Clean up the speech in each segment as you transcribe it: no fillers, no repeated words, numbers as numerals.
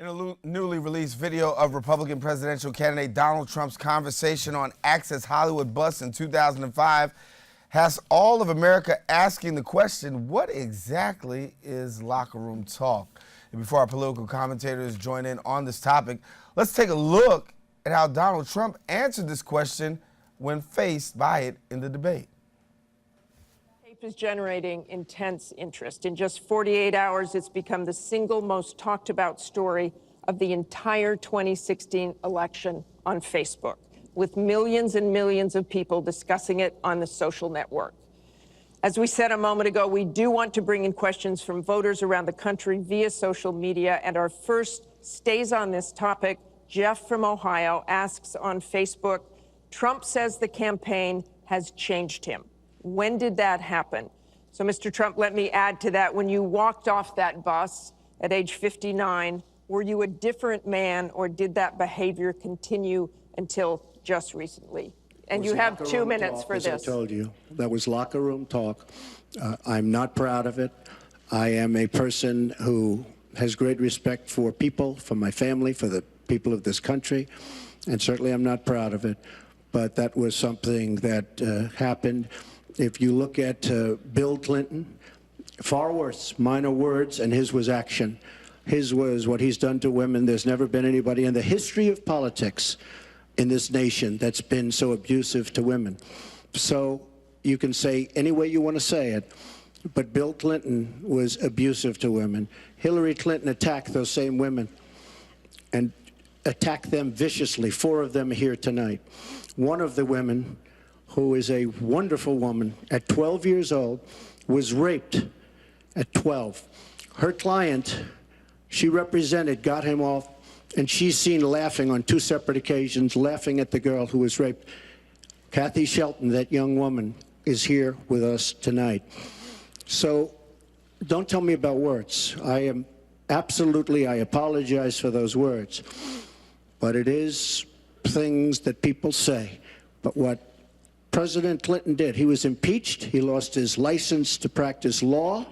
In a newly released video of Republican presidential candidate Donald Trump's conversation on Access Hollywood bus in 2005, has all of America asking the question, what exactly is locker room talk? And before our political commentators join in on this topic, let's take a look at how Donald Trump answered this question when faced by it in the debate. Is generating intense interest. In just 48 hours, it's become the single most talked about story of the entire 2016 election on Facebook, with millions and millions of people discussing it on the social network. As we said a moment ago, we do want to bring in questions from voters around the country via social media, and our first stays on this topic. Jeff from Ohio asks on Facebook, Trump says the campaign has changed him. When did that happen? So, Mr. Trump, let me add to that. When you walked off that bus at age 59, were you a different man, or did that behavior continue until just recently? And you have 2 minutes for this. As I told you, that was locker room talk. I'm not proud of it. I am a person who has great respect for people, for my family, for the people of this country, and certainly I'm not proud of it. But that was something that happened. If you look at Bill Clinton, far worse, minor words, and his was action. His was what he's done to women. There's never been anybody in the history of politics in this nation that's been so abusive to women. So you can say any way you want to say it, but Bill Clinton was abusive to women. Hillary Clinton attacked those same women and attacked them viciously. 4 of them are here tonight. One of the women, who is a wonderful woman, at 12 years old, was raped at 12. Her client, she represented, got him off, and she's seen laughing on 2 separate occasions, laughing at the girl who was raped. Kathy Shelton, that young woman, is here with us tonight. So don't tell me about words. I apologize for those words. But it is things that people say. But what President Clinton did, he was impeached. He lost his license to practice law.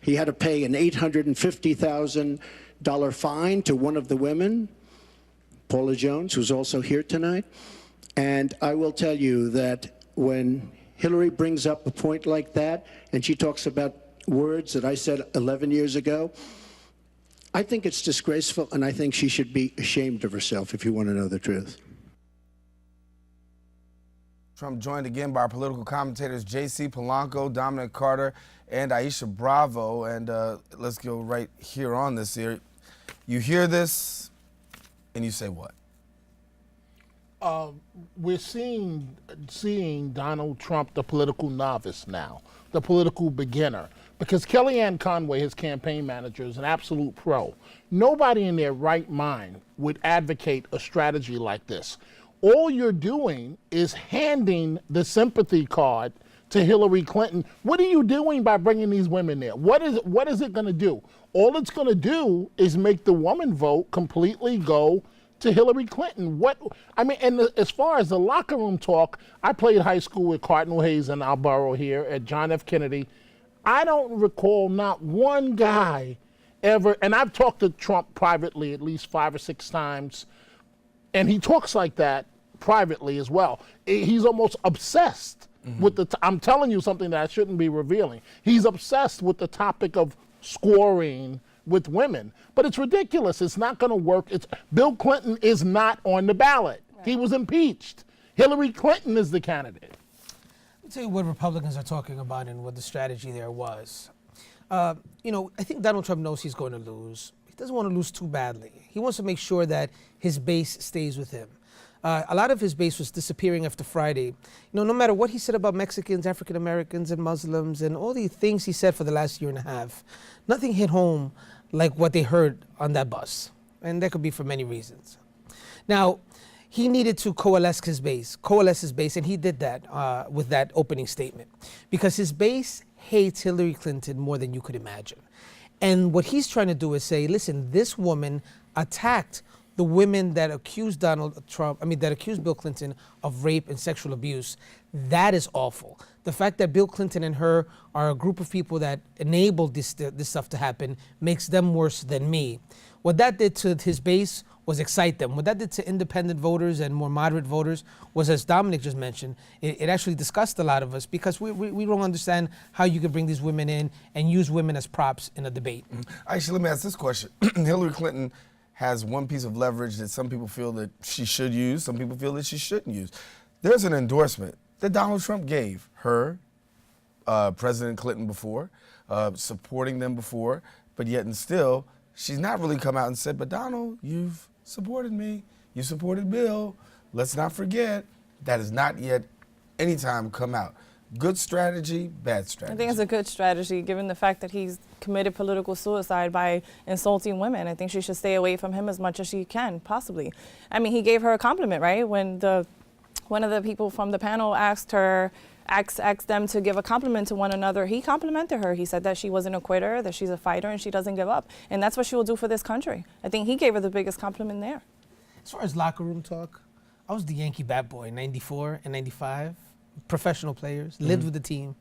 He had to pay an $850,000 fine to one of the women, Paula Jones, who's also here tonight. And I will tell you that when Hillary brings up a point like that, and she talks about words that I said 11 years ago, I think it's disgraceful, and I think she should be ashamed of herself, if you want to know the truth. Trump joined again by our political commentators J.C. Polanco, Dominic Carter, and Aisha Bravo. And let's go right here on this here. You hear this, and you say what? We're seeing Donald Trump, the political novice now, the political beginner. Because Kellyanne Conway, his campaign manager, is an absolute pro. Nobody in their right mind would advocate a strategy like this. All you're doing is handing the sympathy card to Hillary Clinton. What are you doing by bringing these women there? What is it going to do? All it's going to do is make the woman vote completely go to Hillary Clinton. As far as the locker room talk, I played high school with Cardinal Hayes in our borough here at John F. Kennedy. I don't recall not one guy ever, and I've talked to Trump privately at least 5 or 6 times, and he talks like that privately as well. He's almost obsessed with I'm telling you something that I shouldn't be revealing. He's obsessed with the topic of scoring with women, but it's ridiculous. It's not going to work. Bill Clinton is not on the ballot. Right. He was impeached. Hillary Clinton is the candidate. Let me tell you what Republicans are talking about and what the strategy there was. I think Donald Trump knows he's going to lose. He doesn't want to lose too badly. He wants to make sure that his base stays with him. A lot of his base was disappearing after Friday. No matter what he said about Mexicans, African Americans, and Muslims, and all the things he said for the last year and a half, nothing hit home like what they heard on that bus. And that could be for many reasons. Now, he needed to coalesce his base, and he did that with that opening statement, because his base hates Hillary Clinton more than you could imagine. And what he's trying to do is say, listen, this woman attacked the women that accused Bill Clinton of rape and sexual abuse. That is awful. The fact that Bill Clinton and her are a group of people that enabled this stuff to happen makes them worse than me. What that did to his base was excite them. What that did to independent voters and more moderate voters was, as Dominic just mentioned, it actually disgusted a lot of us because we don't understand how you could bring these women in and use women as props in a debate. Actually, let me ask this question. Hillary Clinton has one piece of leverage that some people feel that she should use, some people feel that she shouldn't use. There's an endorsement that Donald Trump gave her, President Clinton before, supporting them before, but yet and still, she's not really come out and said, but Donald, you've supported me, you supported Bill. Let's not forget, that has not yet any time come out. Good strategy, bad strategy? I think it's a good strategy given the fact that he's committed political suicide by insulting women. I think she should stay away from him as much as she can, possibly. I mean, he gave her a compliment, right? When one of the people from the panel asked them to give a compliment to one another, he complimented her. He said that she wasn't a quitter, that she's a fighter, and she doesn't give up. And that's what she will do for this country. I think he gave her the biggest compliment there. As far as locker room talk, I was the Yankee bat boy in 94 and 95. Professional players, lived with the team,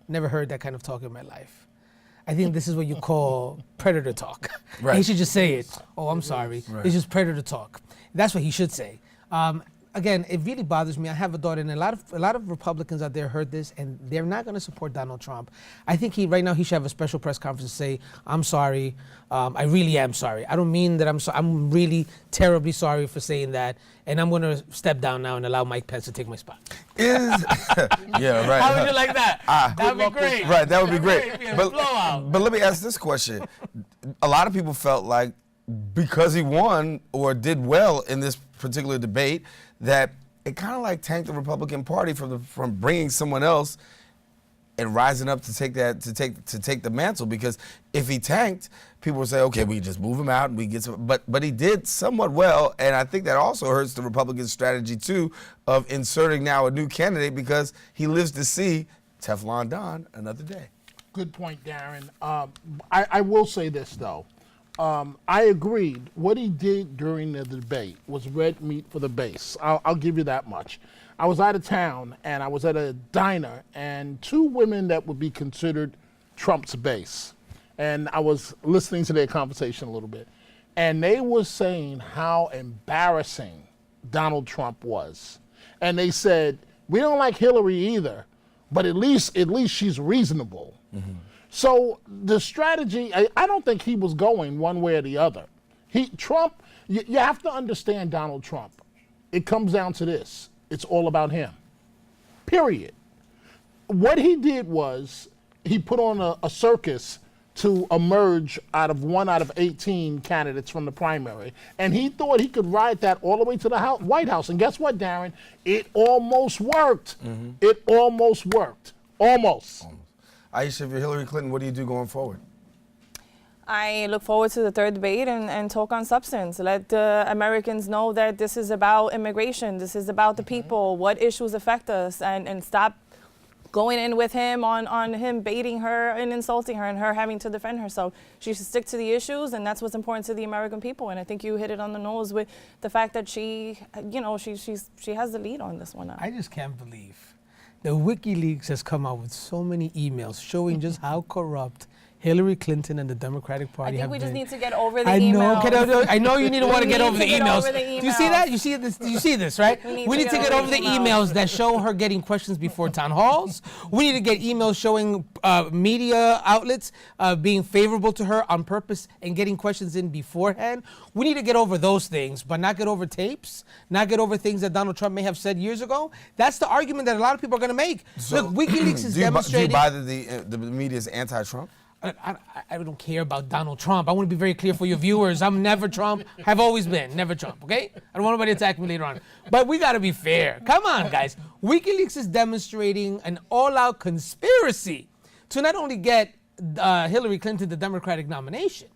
never heard that kind of talk in my life. I think this is what you call predator talk. Right. He should just say it. Oh, I'm sorry. Right. It's just predator talk. That's what he should say. Again, it really bothers me. I have a daughter, and a lot of Republicans out there heard this, and they're not going to support Donald Trump. I think right now he should have a special press conference to say, "I'm sorry. I really am sorry. I don't mean that I'm sorry. I'm really terribly sorry for saying that, and I'm going to step down now and allow Mike Pence to take my spot." Yeah, right. How would you like that? That would be great. Right, that would be great. It'd be a blowout. But let me ask this question. A lot of people felt like because he won or did well in this particular debate, that it kind of like tanked the Republican Party from bringing someone else and rising up to take the mantle. Because if he tanked, people would say, okay, we just move him out and we get some. But he did somewhat well, and I think that also hurts the Republican strategy too of inserting now a new candidate because he lives to see Teflon Don another day. Good point, Daren. I will say this though. I agreed. What he did during the debate was red meat for the base. I'll give you that much. I was out of town, and I was at a diner, and two women that would be considered Trump's base. And I was listening to their conversation a little bit. And they were saying how embarrassing Donald Trump was. And they said, we don't like Hillary either, but at least she's reasonable. Mm-hmm. So the strategy, I don't think he was going one way or the other. Trump, you have to understand Donald Trump. It comes down to this. It's all about him, period. What he did was he put on a circus to emerge out of 18 candidates from the primary. And he thought he could ride that all the way to the White House. And guess what, Daren? It almost worked. Mm-hmm. It almost worked. Almost. Aisha, if you're Hillary Clinton, what do you do going forward? I look forward to the third debate and talk on substance. Let Americans know that this is about immigration. This is about the people, what issues affect us, and stop going in with him on him baiting her and insulting her and her having to defend herself. She should stick to the issues, and that's what's important to the American people. And I think you hit it on the nose with the fact that she has the lead on this one now. I just can't believe the WikiLeaks has come out with so many emails showing just how corrupt Hillary Clinton and the Democratic Party have been. I think we just need to get over the emails. I know you need to want to get over the emails. Over the emails. Do you see that? You see this, right? We need to get over the emails that show her getting questions before town halls. We need to get emails showing media outlets being favorable to her on purpose and getting questions in beforehand. We need to get over those things, but not get over tapes, not get over things that Donald Trump may have said years ago. That's the argument that a lot of people are going to make. So, look, WikiLeaks is demonstrating. Do you buy the media's anti-Trump? I don't care about Donald Trump. I want to be very clear for your viewers. I'm never Trump. Have always been. Never Trump, okay? I don't want nobody to attack me later on. But we got to be fair. Come on, guys. WikiLeaks is demonstrating an all-out conspiracy to not only get Hillary Clinton the Democratic nomination,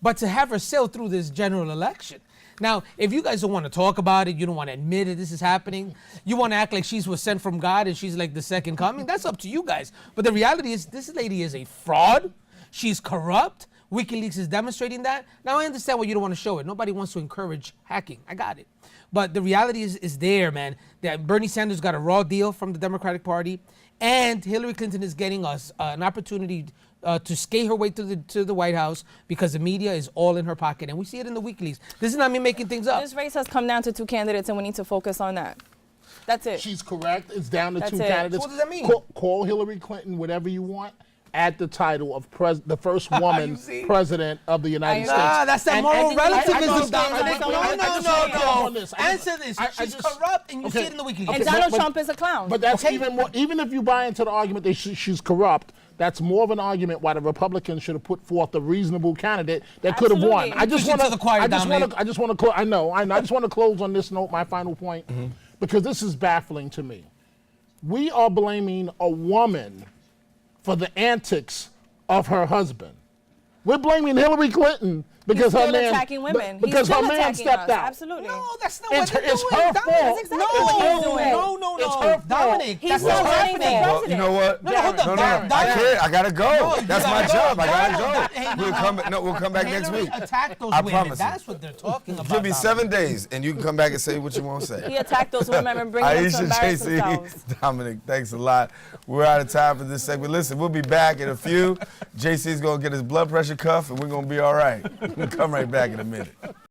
but to have her sail through this general election. Now, if you guys don't want to talk about it, you don't want to admit it, this is happening, you want to act like she was sent from God and she's like the second coming, that's up to you guys. But the reality is this lady is a fraud. She's corrupt. WikiLeaks is demonstrating that. Now, I understand why you don't want to show it. Nobody wants to encourage hacking. I got it. But the reality is there, man, that Bernie Sanders got a raw deal from the Democratic Party, and Hillary Clinton is getting us an opportunity to skate her way to the White House because the media is all in her pocket. And we see it in the WikiLeaks. This is not me making things up. This race has come down to 2 candidates, and we need to focus on that. That's it. She's correct. It's down to That's 2 it. candidates. So what does that mean? Call Hillary Clinton whatever you want. Add the title of the first You woman see? president of the United States. Nah, that's that moral relativism, Dominic. No. Answer this. She's corrupt, and you see it in the WikiLeaks. And Donald Trump is a clown. But that's even more. Even if you buy into the argument that she's corrupt, that's more of an argument why the Republicans should have put forth a reasonable candidate that could have won. Absolutely. I just Preaching want to the choir, Dominic. I just want to close. I know. I just want to close on this note. My final point, because this is baffling to me. We are blaming a woman for the antics of her husband. We're blaming Hillary Clinton because He's her still man attacking women. because He's her still man attacking stepped us. out. Absolutely. No, that's not It's what they're it's doing. her Dominic, fault. That's exactly what he's doing. No. It's her fault. Dominic, He's that's not not running happening. for Well, president. you know what? No, hold on, No, I Dominic. can't. I gotta go. No, That's you my gotta job. go. I gotta No, go. that ain't We'll come back next Hillary week. attacked those I women. promise you. That's what they're talking about. Give me Dominic. 7 days, and you can come back and say what you want to He say. attacked those women and bring them to Aisha, embarrass JC, themselves. Dominic, thanks a lot. We're out of time for this segment. Listen, we'll be back in a few. JC's gonna get his blood pressure cuff, and we're gonna be all right. We'll come right back in a minute.